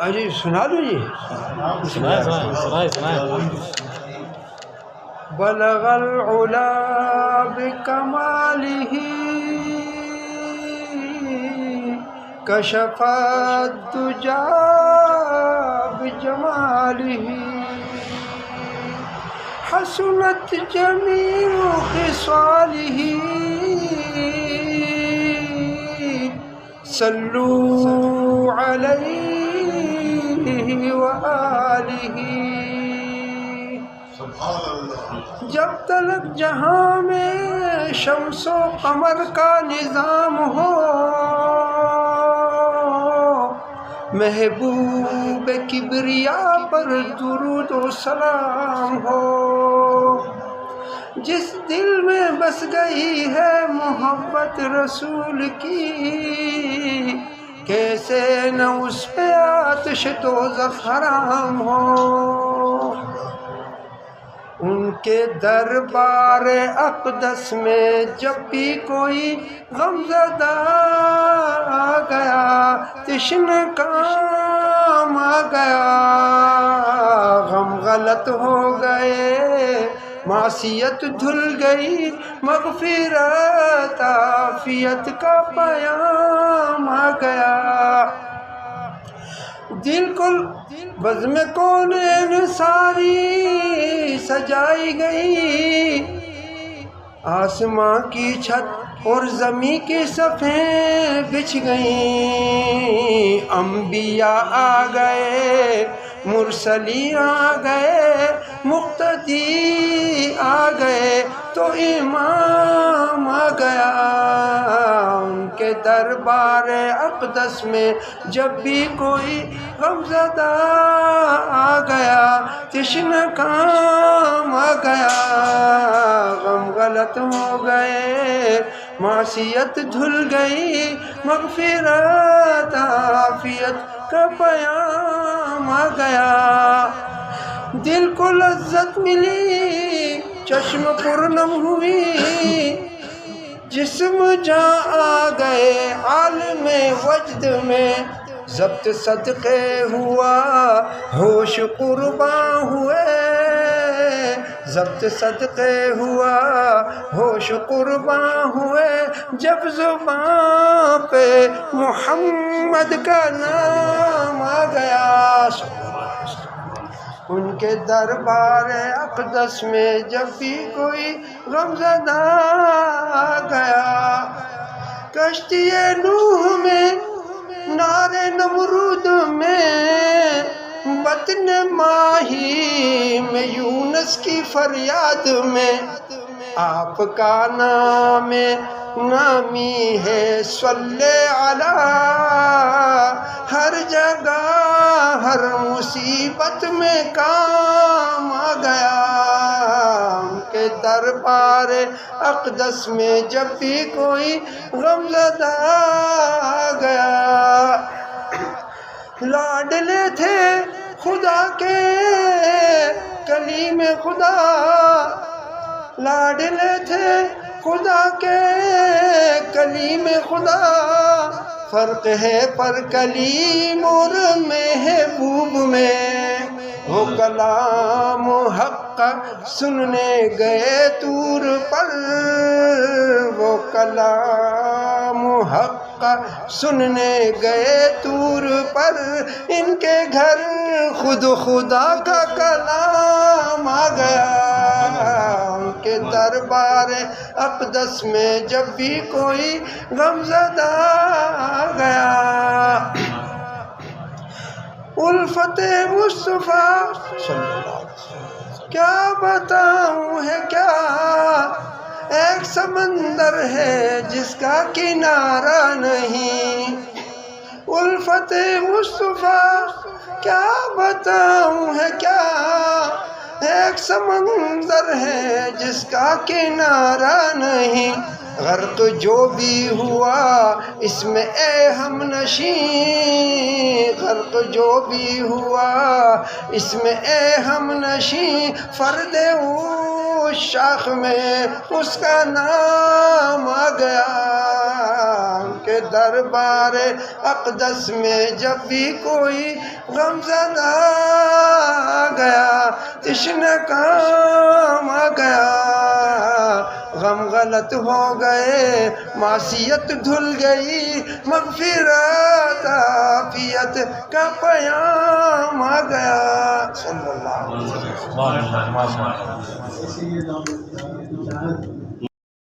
جی سنا دو جی. بلغ العلا بکمالہ کشف الدجا بجمالہ حسنت جمیع خصالہ صلوا علیہ وآلہ. جب تلک جہاں میں شمس و قمر کا نظام ہو، محبوب کبریا پر درود و سلام ہو. جس دل میں بس گئی ہے محبت رسول کی، کیسے نہ اس پہ آتش دوزخ حرام ہو. ان کے دربار اقدس میں جب بھی کوئی غمزدہ آ گیا، تشنہ کام آ گیا، غم غلط ہو گئے، معصیت دھل گئی، مغفرت عافیت کا پیام آ گیا. دل کو بزم کونین ساری سجائی گئی، آسماں کی چھت اور زمین کی صفیں بچھ گئیں. انبیاء آ گئے، مرسلین آ گئے، مقتدی آ گئے، تو امام آ گیا. ان کے دربار اقدس میں جب بھی کوئی غمزدہ آ گیا، تشنہ کام آ گیا، غم غلط ہو گئے، معصیت دھل گئی، مغفرت عافیت کا پیام آ گیا. دل کو لذت ملی، چشم پرنم ہوئی، جسم جاں آ گئے عالم وجد میں. ضبط صدقے ہوا، ہوش قرباں ہوئے، ضبط صدقے ہوا، ہوش قرباں ہوئے، جب زباں پہ محمد کا نام آ گیا. ان کے دربار اقدس میں جب بھی کوئی غمزدہ آ گیا، کشتی نوح میں، نار نمرود میں، بطن ماہی میں، یونس کی فریاد میں، آپ کا نام نامی ہے صلی علی. ہر جگہ ہر مصیبت میں کام آ گیا. ان کے دربار اقدس میں جب بھی کوئی غمزدہ آ گیا، لاڈلے تھے خدا کے کلیم خدا، لاڈلے تھے خدا کے کلیم خدا. فرق ہے پر کلیم اور محبوب میں، وہ کلام حق سننے گئے طور پر، وہ کلام حق سننے گئے طور پر. ان کے گھر خود خدا کا کلام آ گیا. ان کے دربار اقدس میں جب بھی کوئی غمزدہ آ گیا، الفت مصطفیٰ صلی اللہ علیہ وسلم کیا بتاؤں ہے کیا، ایک سمندر ہے جس کا کنارہ نہیں. الفت مصطفیٰ کیا بتاؤں ہے کیا، ایک سمندر ہے جس کا کنارہ نہیں. غرق جو بھی ہوا اس میں اے ہم نشیں، غرق جو بھی ہوا اس میں اے ہم نشیں. فرد اس شاخ میں اس کا نام آ گیا. کے دربار اقدس میں جب بھی کوئی غم زدہ آ گیا، تشنہ کام آ گیا، غم غلط ہو گئے، معصیت دھل گئی، مغفرت عافیت کا پیام آ گیا۔ صلی اللہ علیہ وسلم۔